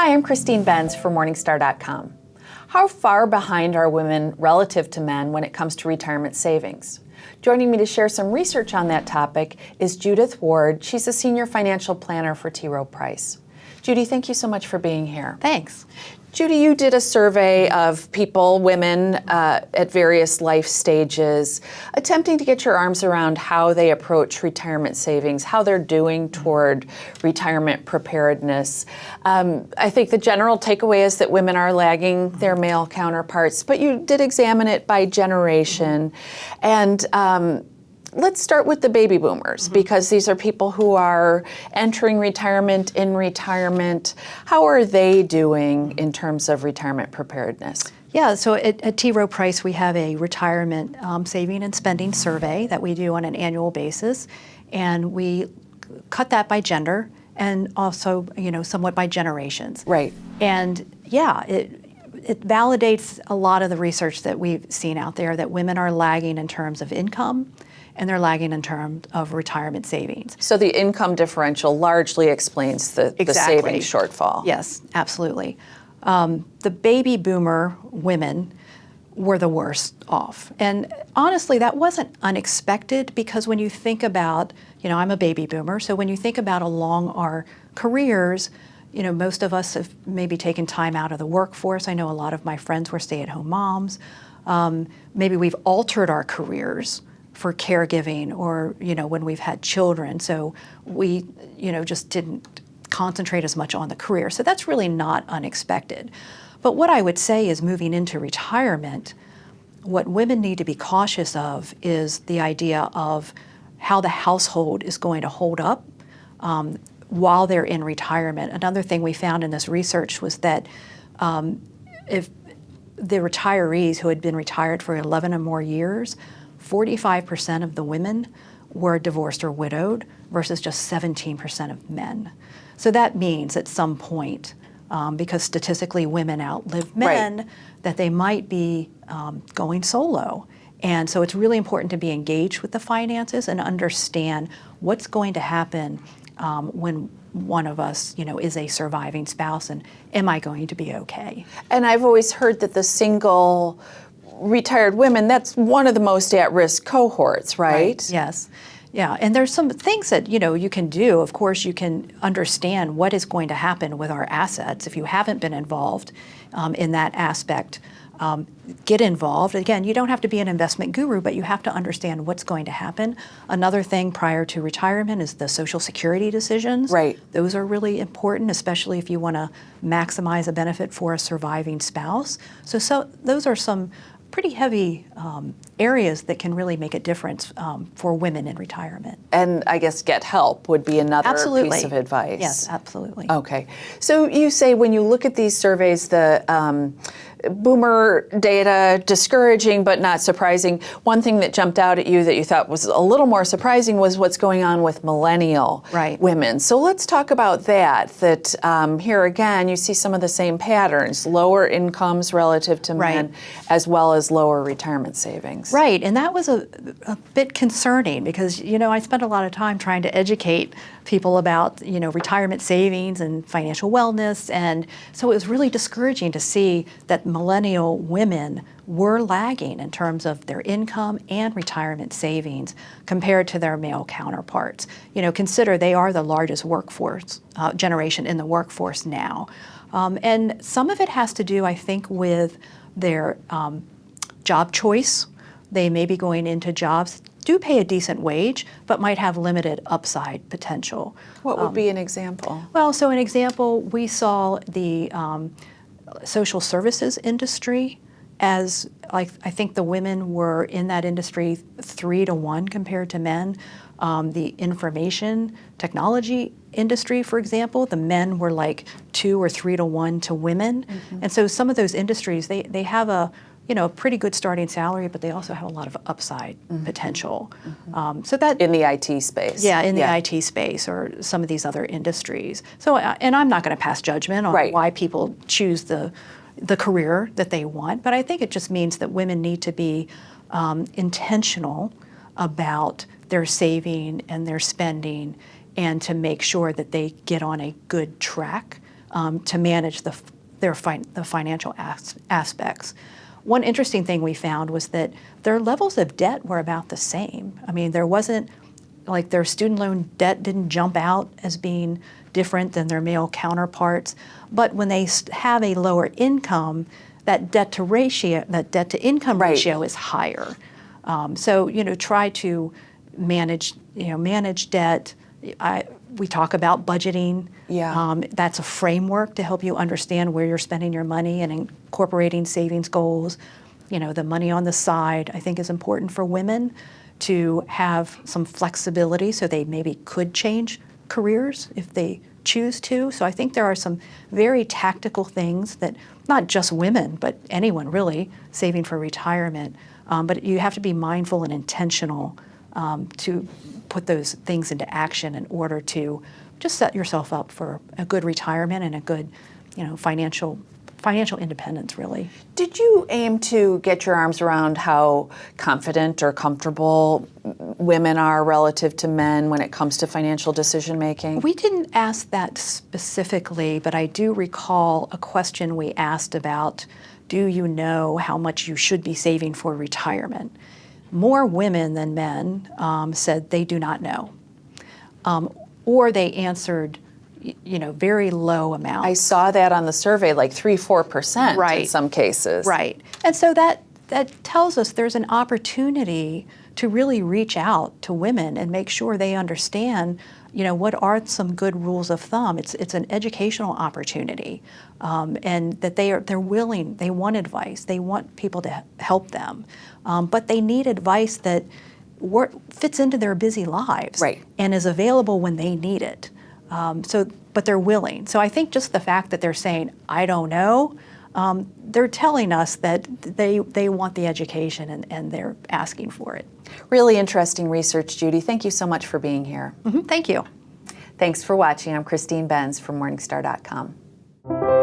Hi, I'm Christine Benz for Morningstar.com. How far behind are women relative to men when it comes to retirement savings? Joining me to share some research on that topic is Judith Ward. She's a senior financial planner for T. Rowe Price. Judy, thank you so much for being here. Thanks. Judy, you did a survey of people, women at various life stages, attempting to get your arms around how they approach retirement savings, how they're doing toward retirement preparedness. I think the general takeaway is that women are lagging their male counterparts, but you did examine it by generation. And let's start with the baby boomers, because these are people who are entering retirement, in retirement. How are they doing in terms of retirement preparedness? Yeah, so at T. Rowe Price, we have a retirement saving and spending survey that we do on an annual basis, and we cut that by gender and also, somewhat by generations. Right. And yeah, it validates a lot of the research that we've seen out there that women are lagging in terms of income, and they're lagging in terms of retirement savings. So the income differential largely explains the savings shortfall. Yes, absolutely. The baby boomer women were the worst off. And honestly, that wasn't unexpected, because when you think about, I'm a baby boomer, so when you think about along our careers, most of us have maybe taken time out of the workforce. I know a lot of my friends were stay-at-home moms. Maybe we've altered our careers for caregiving, or when we've had children, so we just didn't concentrate as much on the career. So that's really not unexpected. But what I would say is, moving into retirement, what women need to be cautious of is the idea of how the household is going to hold up while they're in retirement. Another thing we found in this research was that if the retirees who had been retired for 11 or more years, 45% of the women were divorced or widowed versus just 17% of men. So that means at some point, because statistically women outlive men, right, that they might be going solo. And so it's really important to be engaged with the finances and understand what's going to happen when one of us, is a surviving spouse, and am I going to be okay? And I've always heard that the single retired women, that's one of the most at-risk cohorts, right? Yes. Yeah, and there's some things that, you can do. Of course, you can understand what is going to happen with our assets. If you haven't been involved in that aspect, get involved. Again, you don't have to be an investment guru, but you have to understand what's going to happen. Another thing prior to retirement is the Social Security decisions. Right. Those are really important, especially if you want to maximize a benefit for a surviving spouse. So those are some pretty heavy areas that can really make a difference for women in retirement. And I guess get help would be another Absolutely. Piece of advice. Yes, absolutely. Okay. So you say when you look at these surveys, the boomer data, discouraging but not surprising. One thing that jumped out at you that you thought was a little more surprising was what's going on with millennial women. So let's talk about that. Here again, you see some of the same patterns, lower incomes relative to men, as well as lower retirement savings. Right, and that was a bit concerning, because, I spent a lot of time trying to educate people about, retirement savings and financial wellness, and so it was really discouraging to see that millennial women were lagging in terms of their income and retirement savings compared to their male counterparts. Consider they are the largest workforce generation in the workforce now. And some of it has to do, I think, with their job choice. They may be going into jobs do pay a decent wage, but might have limited upside potential. What would be an example? Well, so an example, we saw the social services industry as, I think the women were in that industry 3-to-1 compared to men. The information technology industry, for example, the men were like 2 or 3-to-1 to women. And so some of those industries, they have a pretty good starting salary, but they also have a lot of upside potential. So that in the IT space. Yeah, in the IT space, or some of these other industries. So, and I'm not going to pass judgment on why people choose the career that they want, but I think it just means that women need to be intentional about their saving and their spending, and to make sure that they get on a good track to manage the financial aspects. One interesting thing we found was that their levels of debt were about the same. I mean, there wasn't, like, their student loan debt didn't jump out as being different than their male counterparts, but when they have a lower income, that debt to income ratio is higher. So, try to manage debt. We talk about budgeting. Yeah. That's a framework to help you understand where you're spending your money and incorporating savings goals. The money on the side, I think, is important for women to have some flexibility so they maybe could change careers if they choose to. So I think there are some very tactical things that not just women, but anyone really, saving for retirement. But you have to be mindful and intentional to put those things into action in order to just set yourself up for a good retirement and a good, financial independence, really. Did you aim to get your arms around how confident or comfortable women are relative to men when it comes to financial decision making? We didn't ask that specifically, but I do recall a question we asked about, do you know how much you should be saving for retirement? More women than men said they do not know, or they answered, very low amounts. I saw that on the survey, like 3-4% Right. in some cases. Right, and so that tells us there's an opportunity to really reach out to women and make sure they understand, what are some good rules of thumb. It's an educational opportunity, and that they're willing, they want advice, they want people to help them, but they need advice that fits into their busy lives, right, and is available when they need it. But they're willing. So I think just the fact that they're saying, I don't know, they're telling us that they want the education and they're asking for it. Really interesting research, Judy. Thank you so much for being here. Thank you. Thanks for watching. I'm Christine Benz from Morningstar.com.